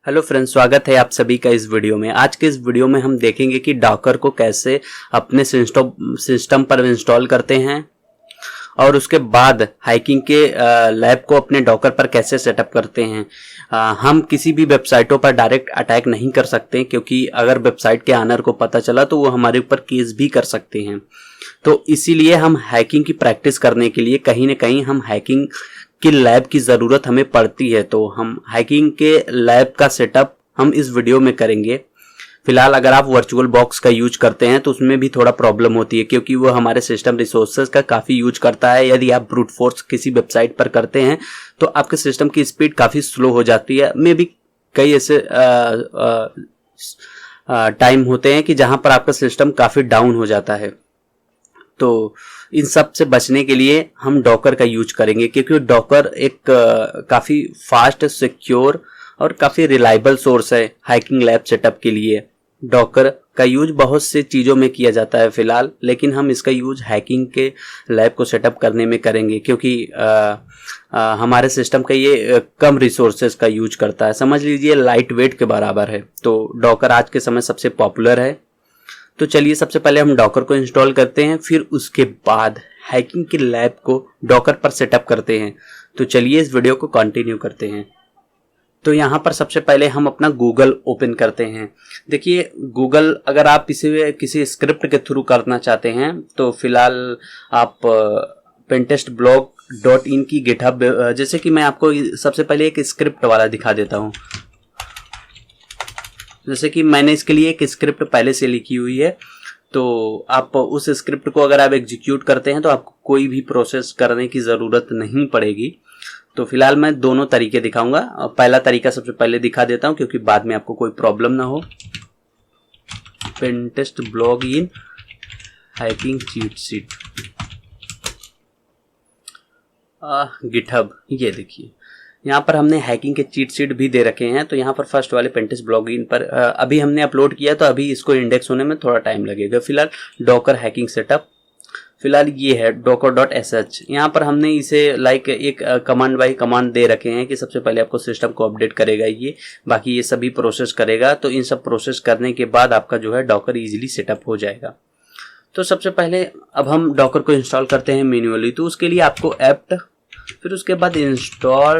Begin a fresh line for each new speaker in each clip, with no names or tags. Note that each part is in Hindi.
हेलो फ्रेंड्स, स्वागत है आप सभी का इस वीडियो में। आज के इस वीडियो में हम देखेंगे कि डॉकर को कैसे अपने सिस्टम पर इंस्टॉल करते हैं और उसके बाद हाइकिंग के लैब को अपने डॉकर पर कैसे सेटअप करते हैं। हम किसी भी वेबसाइटों पर डायरेक्ट अटैक नहीं कर सकते, क्योंकि अगर वेबसाइट के ऑनर को पता चला तो वो हमारे ऊपर केस भी कर सकते हैं। तो इसीलिए हम हैकिंग की प्रैक्टिस करने के लिए कहीं ना कहीं हम हैकिंग की लैब की ज़रूरत हमें पड़ती है। तो हम हैकिंग के लैब का सेटअप हम इस वीडियो में करेंगे। फिलहाल अगर आप वर्चुअल बॉक्स का यूज करते हैं तो उसमें भी थोड़ा प्रॉब्लम होती है, क्योंकि वो हमारे सिस्टम रिसोर्सेज का काफ़ी यूज करता है। यदि आप ब्रूट फोर्स किसी वेबसाइट पर करते हैं तो आपके सिस्टम की स्पीड काफ़ी स्लो हो जाती है। मे भी कई ऐसे टाइम होते हैं कि जहां पर आपका सिस्टम काफ़ी डाउन हो जाता है। तो इन सब से बचने के लिए हम डॉकर का यूज करेंगे, क्योंकि डॉकर एक काफ़ी फास्ट, सिक्योर और काफ़ी रिलायबल सोर्स है हाइकिंग लैब सेटअप के लिए। डॉकर का यूज बहुत से चीज़ों में किया जाता है फिलहाल, लेकिन हम इसका यूज हैकिंग के लैब को सेटअप करने में करेंगे, क्योंकि हमारे सिस्टम का ये कम रिसोर्सेज का यूज करता है। समझ लीजिए लाइट वेट के बराबर है। तो डॉकर आज के समय सबसे पॉपुलर है। तो चलिए सबसे पहले हम डॉकर को इंस्टॉल करते हैं, फिर उसके बाद हैकिंग के लैब को डॉकर पर सेटअप करते हैं। तो चलिए इस वीडियो को कंटिन्यू करते हैं। तो यहाँ पर सबसे पहले हम अपना गूगल ओपन करते हैं। देखिए गूगल, अगर आप इसे किसी स्क्रिप्ट के थ्रू करना चाहते हैं तो फिलहाल आप pentestblog.in की गिटहब, जैसे कि मैं आपको सबसे पहले एक स्क्रिप्ट वाला दिखा देता हूँ। जैसे कि मैंने इसके लिए एक स्क्रिप्ट पहले से लिखी हुई है, तो आप उस स्क्रिप्ट को अगर आप एग्जीक्यूट करते हैं तो आपको कोई भी प्रोसेस करने की ज़रूरत नहीं पड़ेगी। तो फिलहाल मैं दोनों तरीके दिखाऊंगा। पहला तरीका सबसे पहले दिखा देता हूं, क्योंकि बाद में आपको कोई प्रॉब्लम ना हो। pentestblog.in hacking cheat sheet GitHub, ये देखिए यहाँ पर हमने हैकिंग के चीट शीट भी दे रखे हैं। तो यहाँ पर फर्स्ट वाले pentestblog.in पर अभी हमने अपलोड किया, तो अभी इसको इंडेक्स होने में थोड़ा टाइम लगेगा। फिलहाल डॉकर हैकिंग सेटअप, फिलहाल ये है docker.sh। यहाँ पर हमने इसे लाइक एक कमांड बाई कमांड दे रखे हैं कि सबसे पहले आपको सिस्टम को अपडेट करेगा ये, बाकी ये सभी प्रोसेस करेगा। तो इन सब प्रोसेस करने के बाद आपका जो है डॉकर इजीली सेटअप हो जाएगा। तो सबसे पहले अब हम डॉकर को इंस्टॉल करते हैं मैन्युअली। तो उसके लिए आपको एप्ट, फिर उसके बाद इंस्टॉल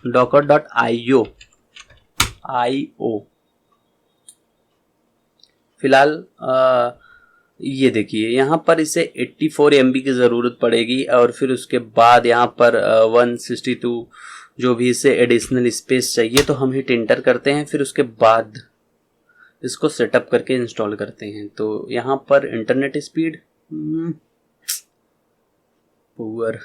docker.io फिलहाल ये देखिए यहाँ पर इसे 84 MB की ज़रूरत पड़ेगी, और फिर उसके बाद यहाँ पर 162 जो भी इसे एडिशनल स्पेस चाहिए, तो हम हिट इंटर करते हैं। फिर उसके बाद इसको सेटअप करके इंस्टॉल करते हैं। तो यहाँ पर इंटरनेट स्पीड पुअर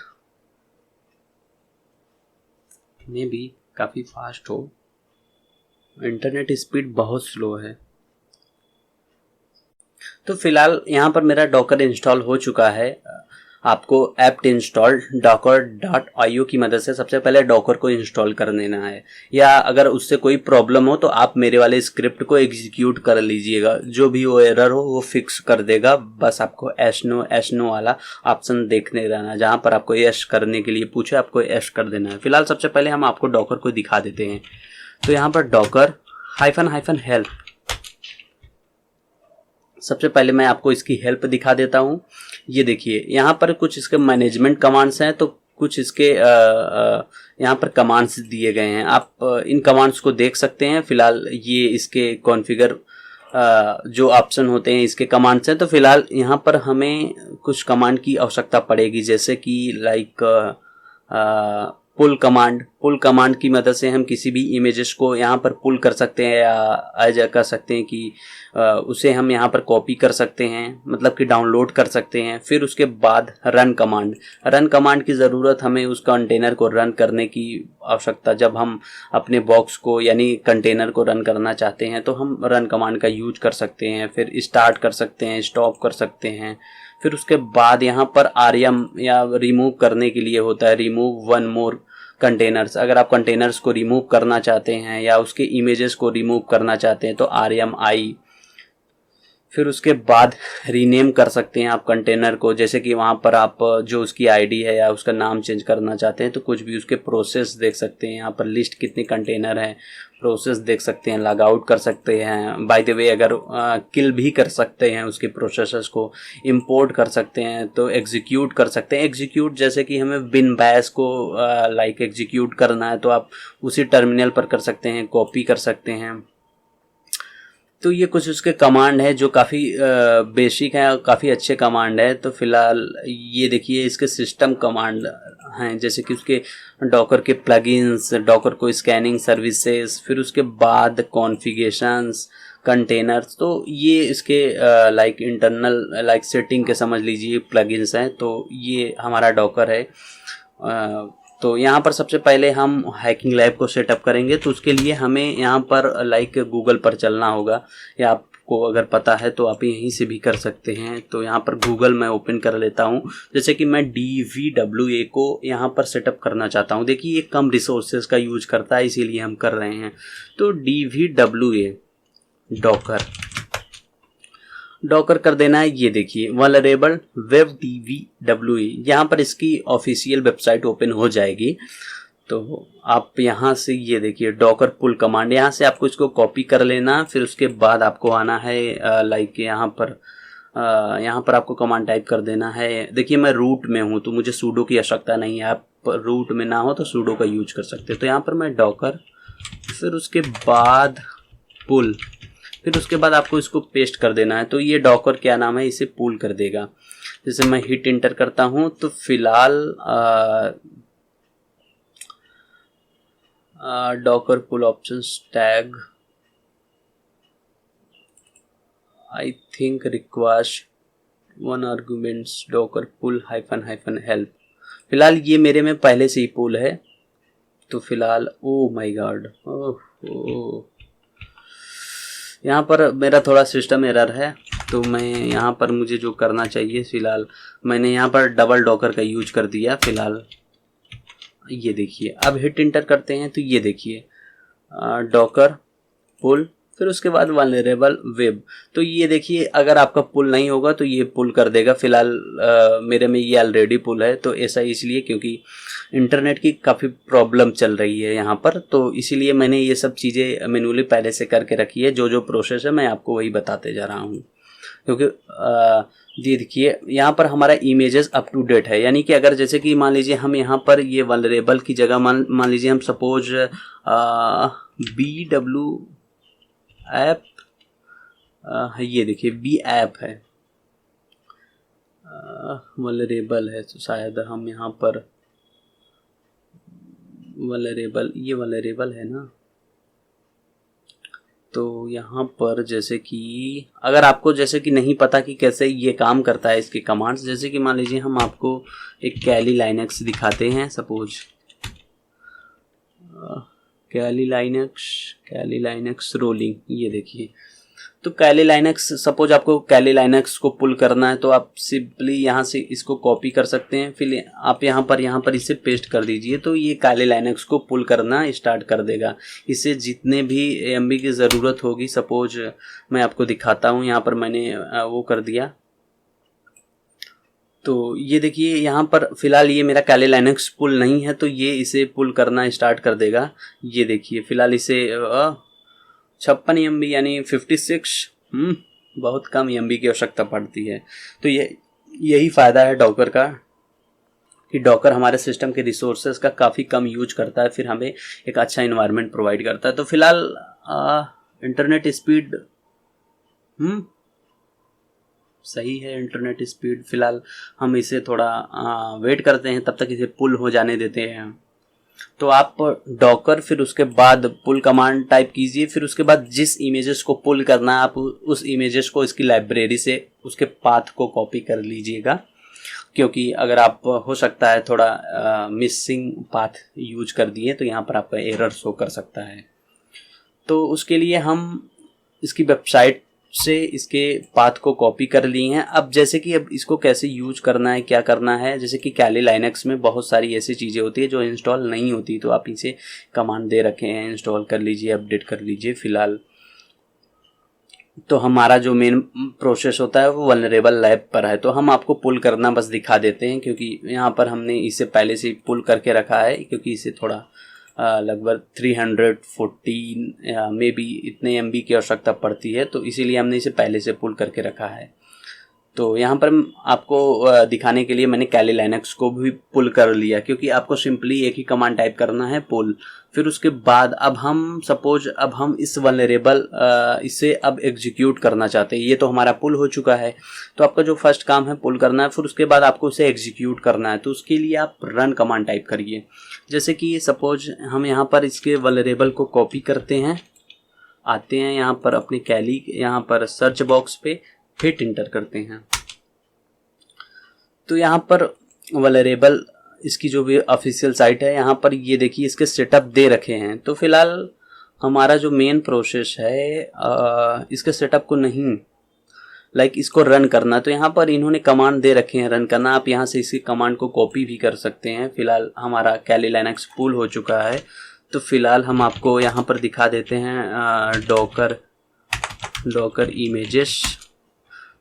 में भी काफ़ी फास्ट हो, इंटरनेट स्पीड बहुत स्लो है। तो फिलहाल यहाँ पर मेरा डॉकर इंस्टॉल हो चुका है। आपको एप्ट इंस्टॉल docker.io की मदद से सबसे पहले डॉकर को इंस्टॉल कर लेना है, या अगर उससे कोई प्रॉब्लम हो तो आप मेरे वाले स्क्रिप्ट को एग्जीक्यूट कर लीजिएगा। जो भी वो एरर हो वो फिक्स कर देगा। बस आपको एस नो वाला ऑप्शन देखने रहना, जहाँ पर आपको यस करने के लिए पूछे आपको यस कर देना है। फिलहाल सबसे पहले हम आपको डॉकर को दिखा देते हैं। तो यहाँ पर डॉकर -हेल्प, सबसे पहले मैं आपको इसकी हेल्प दिखा देता हूँ। ये देखिए यहाँ पर कुछ इसके मैनेजमेंट कमांड्स हैं, तो कुछ इसके यहाँ पर कमांड्स दिए गए हैं। आप इन कमांड्स को देख सकते हैं। फिलहाल ये इसके कॉन्फ़िगर जो ऑप्शन होते हैं इसके कमांड्स हैं। तो फिलहाल यहाँ पर हमें कुछ कमांड की आवश्यकता पड़ेगी, जैसे कि लाइक पुल कमांड की मदद से हम किसी भी इमेजेस को यहाँ पर पुल कर सकते हैं, या ऐसा कर सकते हैं कि उसे हम यहाँ पर कॉपी कर सकते हैं, मतलब कि डाउनलोड कर सकते हैं। फिर उसके बाद रन कमांड की ज़रूरत हमें उस कंटेनर को रन करने की आवश्यकता, जब हम अपने बॉक्स को यानी कंटेनर को रन करना चाहते हैं तो हम रन कमांड का यूज कर सकते हैं। फिर स्टार्ट कर सकते हैं, स्टॉप कर सकते हैं। फिर उसके बाद यहाँ पर rm या रिमूव करने के लिए होता है रिमूव वन मोर कंटेनर्स। अगर आप कंटेनर्स को रिमूव करना चाहते हैं या उसके इमेजेस को रिमूव करना चाहते हैं तो rmi। फिर उसके बाद रीनेम कर सकते हैं आप कंटेनर को, जैसे कि वहाँ पर आप जो उसकी आईडी है या उसका नाम चेंज करना चाहते हैं तो कुछ भी उसके प्रोसेस देख सकते हैं। यहाँ पर लिस्ट कितने कंटेनर हैं, प्रोसेस देख सकते हैं, लॉग आउट कर सकते हैं। बाय द वे अगर किल भी कर सकते हैं उसके प्रोसेसर्स को, इंपोर्ट कर सकते हैं, तो एग्जीक्यूट कर सकते हैं। एग्जीक्यूट जैसे कि हमें बिन बैश को लाइक एग्जीक्यूट करना है तो आप उसी टर्मिनल पर कर सकते हैं, कॉपी कर सकते हैं। तो ये कुछ उसके कमांड है जो काफ़ी बेसिक है और काफ़ी अच्छे कमांड है। तो फिलहाल ये देखिए इसके सिस्टम कमांड हैं, जैसे कि उसके डॉकर के प्लगइन्स, डॉकर को स्कैनिंग सर्विसेज, फिर उसके बाद कॉन्फ़िगरेशंस, कंटेनर्स। तो ये इसके लाइक इंटरनल लाइक सेटिंग के समझ लीजिए प्लगइन्स हैं। तो ये हमारा डॉकर है। तो यहाँ पर सबसे पहले हम हैकिंग लैब को सेटअप करेंगे, तो उसके लिए हमें यहाँ पर लाइक गूगल पर चलना होगा, या आपको अगर पता है तो आप यहीं से भी कर सकते हैं। तो यहाँ पर गूगल मैं ओपन कर लेता हूँ, जैसे कि मैं DVWA को यहाँ पर सेटअप करना चाहता हूँ। देखिए ये कम रिसोर्सेज का यूज करता है, इसीलिए हम कर रहे हैं। तो DVWA डॉकर कर देना है। ये देखिए वल्नरेबल वेब DVWA, यहाँ पर इसकी ऑफिशियल वेबसाइट ओपन हो जाएगी। तो आप यहाँ से ये देखिए डॉकर पुल कमांड, यहाँ से आपको इसको कॉपी कर लेना। फिर उसके बाद आपको आना है लाइक यहाँ पर आपको कमांड टाइप कर देना है। देखिए मैं रूट में हूँ तो मुझे सूडो की आवश्यकता नहीं है, आप रूट में ना हो तो सूडो का यूज कर सकते हैं। तो यहाँ पर मैं डॉकर, फिर उसके बाद पुल, फिर उसके बाद आपको इसको पेस्ट कर देना है। तो ये डॉकर क्या नाम है, इसे पुल कर देगा। जैसे मैं हिट इंटर करता हूँ तो फिलहाल Docker pull options tag I think request one arguments Docker pull hyphen help. फिलहाल ये मेरे में पहले से ही पुल है। तो फिलहाल ओ माय गॉड, यहाँ पर मेरा थोड़ा सिस्टम एरर है। तो मैं यहाँ पर मुझे जो करना चाहिए, फिलहाल मैंने यहाँ पर डबल डॉकर का यूज कर दिया। फिलहाल ये देखिए अब हिट इंटर करते हैं तो ये देखिए डॉकर पुल, फिर उसके बाद वल्नरेबल वेब। तो ये देखिए अगर आपका पुल नहीं होगा तो ये पुल कर देगा। फिलहाल मेरे में ये ऑलरेडी पुल है। तो ऐसा इसलिए क्योंकि इंटरनेट की काफ़ी प्रॉब्लम चल रही है यहाँ पर, तो इसीलिए मैंने ये सब चीज़ें मैन्युअली पहले से करके रखी है। जो प्रोसेस है मैं आपको वही बताते जा रहा हूँ। क्योंकि ये देखिए यहाँ पर हमारा इमेजेस अप टू डेट है, यानी कि अगर जैसे कि मान लीजिए हम यहाँ पर ये वल्नरेबल की जगह मान लीजिए हम सपोज BW ऐप, ये देखिए B ऐप है, वल्नरेबल है। तो शायद हम यहाँ पर वल्नरेबल, ये वल्नरेबल है ना। तो यहाँ पर जैसे कि अगर आपको जैसे कि नहीं पता कि कैसे ये काम करता है इसके कमांड्स, जैसे कि मान लीजिए हम आपको एक कैली लाइनक्स दिखाते हैं। सपोज कैली लाइनक्स रोलिंग, ये देखिए। तो कैली लाइनक्स, सपोज आपको कैली लाइनक्स को पुल करना है तो आप सिंपली यहाँ से इसको कॉपी कर सकते हैं। फिर आप यहाँ पर इसे पेस्ट कर दीजिए तो ये कैली लाइनक्स को पुल करना स्टार्ट कर देगा। इसे जितने भी MB की ज़रूरत होगी, सपोज मैं आपको दिखाता हूँ, यहाँ पर मैंने वो कर दिया। तो ये देखिए यहाँ पर फिलहाल ये मेरा कैली लाइनक्स पुल नहीं है, तो ये इसे पुल करना स्टार्ट कर देगा। ये देखिए फिलहाल इसे 56 MB यानी 56 बहुत कम MB की आवश्यकता पड़ती है। तो यही फ़ायदा है डॉकर का कि डॉकर हमारे सिस्टम के रिसोर्सेज का काफ़ी कम यूज करता है, फिर हमें एक अच्छा इन्वायरमेंट प्रोवाइड करता है। तो फिलहाल इंटरनेट स्पीड सही है, इंटरनेट स्पीड। फिलहाल हम इसे थोड़ा वेट करते हैं, तब तक इसे पुल हो जाने देते हैं। तो आप डॉकर, फिर उसके बाद पुल कमांड टाइप कीजिए। फिर उसके बाद जिस इमेजेस को पुल करना है आप उस इमेजेस को इसकी लाइब्रेरी से उसके पाथ को कॉपी कर लीजिएगा, क्योंकि अगर आप हो सकता है थोड़ा मिसिंग पाथ यूज कर दिए तो यहाँ पर आपका एरर शो कर सकता है। तो उसके लिए हम इसकी वेबसाइट से इसके पाथ को कॉपी कर लिए हैं। अब जैसे कि अब इसको कैसे यूज करना है, क्या करना है, जैसे कि कैली लाइनक्स में बहुत सारी ऐसी चीज़ें होती है जो इंस्टॉल नहीं होती, तो आप इसे कमांड दे रखे हैं, इंस्टॉल कर लीजिए, अपडेट कर लीजिए। फिलहाल तो हमारा जो मेन प्रोसेस होता है वो वल्नरेबल लैब पर है। तो हम आपको पुल करना बस दिखा देते हैं, क्योंकि यहाँ पर हमने इसे पहले से पुल करके रखा है, क्योंकि इसे थोड़ा लगभग 314 मे बी इतने MB की आवश्यकता पड़ती है, तो इसीलिए हमने इसे पहले से पुल करके रखा है। तो यहाँ पर आपको दिखाने के लिए मैंने कैली लाइनक्स को भी पुल कर लिया, क्योंकि आपको सिंपली एक ही कमांड टाइप करना है, पुल। फिर उसके बाद अब हम सपोज अब हम इस वल्नरेबल इसे अब एग्जीक्यूट करना चाहते हैं। ये तो हमारा पुल हो चुका है, तो आपका जो फर्स्ट काम है पुल करना है, फिर उसके बाद आपको इसे एग्जीक्यूट करना है। तो उसके लिए आप रन कमांड टाइप करिए। जैसे कि सपोज हम यहाँ पर इसके वल्नरेबल को कॉपी करते हैं, आते हैं यहाँ पर अपनी कैली, यहाँ पर सर्च बॉक्स पे हिट इंटर करते हैं। तो यहाँ पर वल्नरेबल इसकी जो भी ऑफिशियल साइट है, यहाँ पर ये देखिए इसके सेटअप दे रखे हैं। तो फिलहाल हमारा जो मेन प्रोसेस है इसके सेटअप को नहीं इसको रन करना, तो यहाँ पर इन्होंने कमांड दे रखे हैं रन करना। आप यहाँ से इसी कमांड को कॉपी भी कर सकते हैं। फिलहाल हमारा कैली लाइनक्स पुल हो चुका है, तो फिलहाल हम आपको यहाँ पर दिखा देते हैं डॉकर इमेजेस।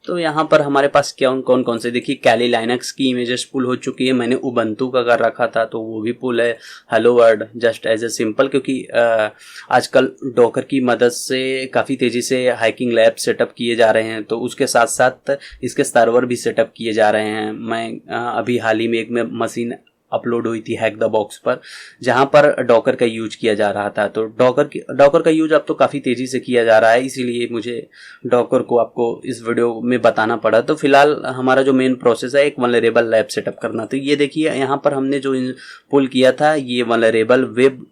तो यहाँ पर हमारे पास क्या कौन कौन से, देखिए कैली लाइनक्स की इमेजेस पुल हो चुकी है। मैंने उबंटू का कर रखा था तो वो भी पुल है। Hello world just as a simple, क्योंकि आजकल डॉकर की मदद से काफ़ी तेज़ी से हैकिंग लैब सेटअप किए जा रहे हैं, तो उसके साथ साथ इसके सर्वर भी सेटअप किए जा रहे हैं। मैं अभी हाल ही में एक मशीन अपलोड हुई थी हैक द बॉक्स पर, जहां पर डॉकर का यूज किया जा रहा था। तो डॉकर का यूज अब तो काफ़ी तेज़ी से किया जा रहा है, इसीलिए मुझे डॉकर को आपको इस वीडियो में बताना पड़ा। तो फिलहाल हमारा जो मेन प्रोसेस है एक वल्नरेबल लैब सेटअप करना। तो ये देखिए यहाँ पर हमने जो पुल किया था ये वल्नरेबल वेब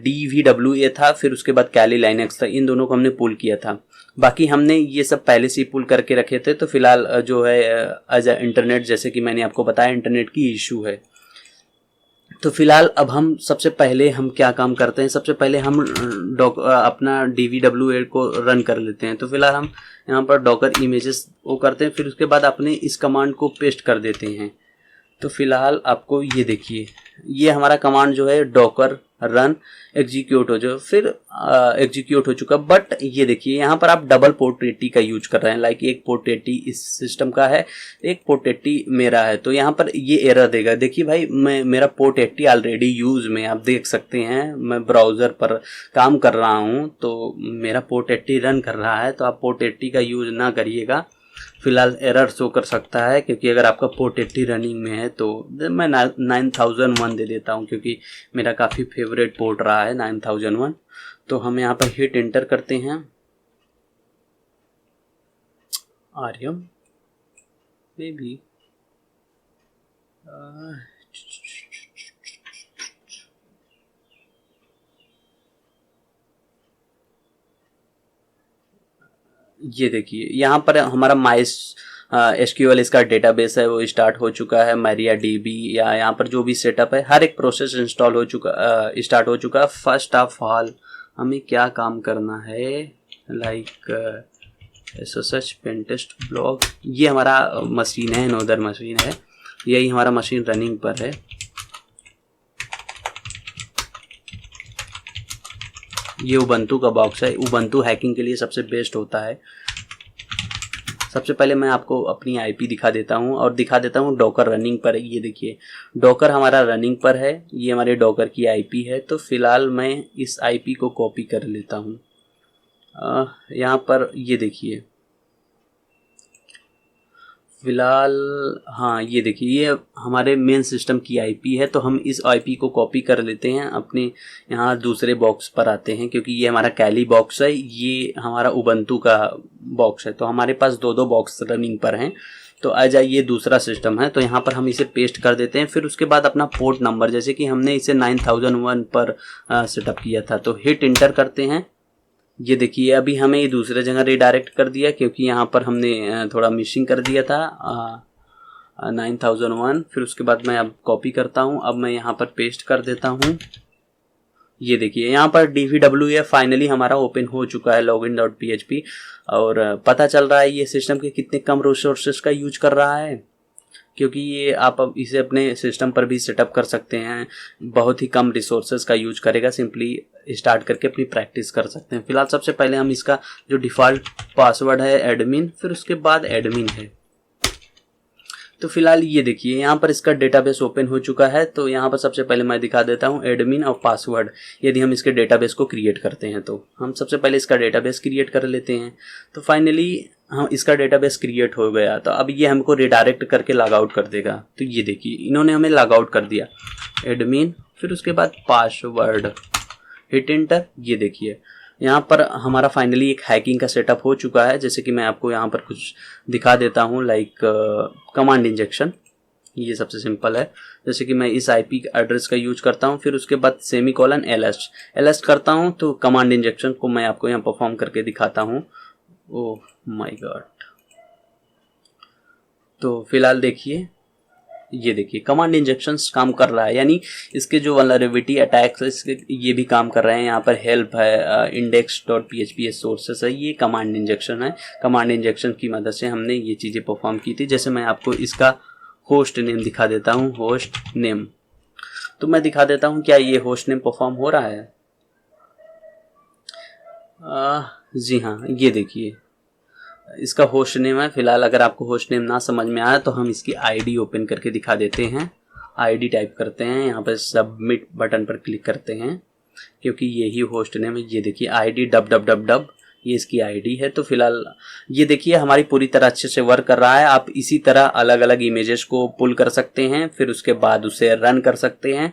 DVWA था, फिर उसके बाद कैली लाइनक्स था। इन दोनों को हमने पुल किया था। बाकी हमने ये सब पहले से ही पुल करके रखे थे। तो फिलहाल जो है एज ए इंटरनेट, जैसे कि मैंने आपको बताया, इंटरनेट की इशू है। तो फिलहाल अब हम सबसे पहले हम क्या काम करते हैं, सबसे पहले हम अपना DVWA को रन कर लेते हैं। तो फिलहाल हम यहाँ पर डॉकर इमेजेस वो करते हैं, फिर उसके बाद अपने इस कमांड को पेस्ट कर देते हैं। तो फिलहाल आपको ये देखिए, ये हमारा कमांड जो है डॉकर रन एग्जीक्यूट हो जो फिर एग्जीक्यूट हो चुका। बट ये देखिए यहाँ पर आप डबल पोर्ट 80 का यूज कर रहे हैं। एक पोर्ट 80 इस सिस्टम का है, एक पोर्ट 80 मेरा है। तो यहाँ पर ये एरर देगा। देखिए भाई, मेरा पोर्ट 80 ऑलरेडी यूज में, आप देख सकते हैं मैं ब्राउज़र पर काम कर रहा हूँ, तो मेरा पोर्ट 80 रन कर रहा है। तो आप पोर्ट 80 का यूज ना करिएगा, फिलहाल एरर शो कर सकता है। क्योंकि अगर आपका पोर्ट 80 रनिंग में है तो मैं 9001 दे देता हूं, क्योंकि मेरा काफ़ी फेवरेट पोर्ट रहा है 9001। तो हम यहाँ पर हिट एंटर करते हैं। आर्यम में भी ये देखिए यहाँ पर हमारा SQL इसका डेटाबेस है वो स्टार्ट हो चुका है। MariaDB या यहाँ पर जो भी सेटअप है हर एक प्रोसेस इंस्टॉल हो चुका स्टार्ट हो चुका है। फर्स्ट ऑफ ऑल हमें क्या काम करना है, SSH पेनटेस्ट ब्लॉग, ये हमारा मशीन है, नोदर मशीन है, यही हमारा मशीन रनिंग पर है। ये उबंटू का बॉक्स है। उबंटू हैकिंग के लिए सबसे बेस्ट होता है। सबसे पहले मैं आपको अपनी IP दिखा देता हूँ और दिखा देता हूँ डॉकर रनिंग पर है। ये देखिए डॉकर हमारा रनिंग पर है, ये हमारे डॉकर की IP है। तो फिलहाल मैं इस IP को कॉपी कर लेता हूँ। यहाँ पर ये देखिए फिलहाल, हाँ ये देखिए ये हमारे मेन सिस्टम की IP है। तो हम इस IP को कॉपी कर लेते हैं, अपने यहाँ दूसरे बॉक्स पर आते हैं, क्योंकि ये हमारा कैली बॉक्स है, ये हमारा उबंटू का बॉक्स है। तो हमारे पास दो बॉक्स रनिंग पर हैं। तो आ जाइए, ये दूसरा सिस्टम है, तो यहाँ पर हम इसे पेस्ट कर देते हैं। फिर उसके बाद अपना पोर्ट नंबर, जैसे कि हमने इसे 9001 पर सेटअप किया था, तो हिट इंटर करते हैं। ये देखिए अभी हमें ये दूसरे जगह रिडायरेक्ट कर दिया, क्योंकि यहाँ पर हमने थोड़ा मिसिंग कर दिया था 9001। फिर उसके बाद मैं अब कॉपी करता हूँ, अब मैं यहाँ पर पेस्ट कर देता हूँ। ये देखिए यहाँ पर DVWA फाइनली हमारा ओपन हो चुका है, login.php, और पता चल रहा है ये सिस्टम के कितने कम रिसोर्सेज का यूज कर रहा है। क्योंकि ये आप अब इसे अपने सिस्टम पर भी सेटअप कर सकते हैं, बहुत ही कम रिसोर्सेज का यूज करेगा, सिंपली स्टार्ट करके अपनी प्रैक्टिस कर सकते हैं। फिलहाल सबसे पहले हम इसका जो डिफ़ॉल्ट पासवर्ड है एडमिन, फिर उसके बाद एडमिन है। तो फिलहाल ये देखिए यहाँ पर इसका डेटाबेस ओपन हो चुका है। तो यहाँ पर सबसे पहले मैं दिखा देता हूँ एडमिन और पासवर्ड। यदि हम इसके डेटाबेस को क्रिएट करते हैं तो हम सबसे पहले इसका डेटाबेस क्रिएट कर लेते हैं। तो फाइनली हम इसका डेटाबेस क्रिएट हो गया। तो अब ये हमको रिडायरेक्ट करके लॉग आउट कर देगा। तो ये देखिए इन्होंने हमें लॉग आउट कर दिया, एडमिन फिर उसके बाद पासवर्ड, हिट एंटर। ये देखिए यहाँ पर हमारा फाइनली एक हैकिंग का सेटअप हो चुका है। जैसे कि मैं आपको यहाँ पर कुछ दिखा देता हूँ, लाइक कमांड इंजेक्शन। ये सबसे सिंपल है। जैसे कि मैं इस आईपी एड्रेस का यूज करता हूँ, फिर उसके बाद सेमीकोलन एलएस करता हूँ। तो कमांड इंजेक्शन को मैं आपको यहाँ परफॉर्म करके दिखाता हूँ। Oh my God. तो फिलहाल देखिए, ये देखिए कमांड इंजेक्शंस काम कर रहा है, यानी इसके जो वल्नरेबिलिटी अटैक्स है इसके ये भी काम कर रहे हैं। यहाँ पर हेल्प है, index.php सोर्सेस है, ये कमांड इंजेक्शन है। कमांड इंजेक्शन की मदद से हमने ये चीज़ें परफॉर्म की थी। जैसे मैं आपको इसका होस्ट नेम दिखा देता हूँ, होस्ट नेम। तो मैं दिखा देता हूँ क्या ये होस्ट नेम परफॉर्म हो रहा है। जी हाँ, ये देखिए इसका होस्ट नेम है। फिलहाल अगर आपको होस्ट नेम ना समझ में आया तो हम इसकी आईडी ओपन करके दिखा देते हैं। आईडी टाइप करते हैं, यहाँ पर सबमिट बटन पर क्लिक करते हैं, क्योंकि यही होस्ट नेम है। ये देखिए आईडी www, ये इसकी आईडी है। तो फिलहाल ये देखिए हमारी पूरी तरह अच्छे से वर्क कर रहा है। आप इसी तरह अलग अलग इमेजेस को पुल कर सकते हैं, फिर उसके बाद उसे रन कर सकते हैं।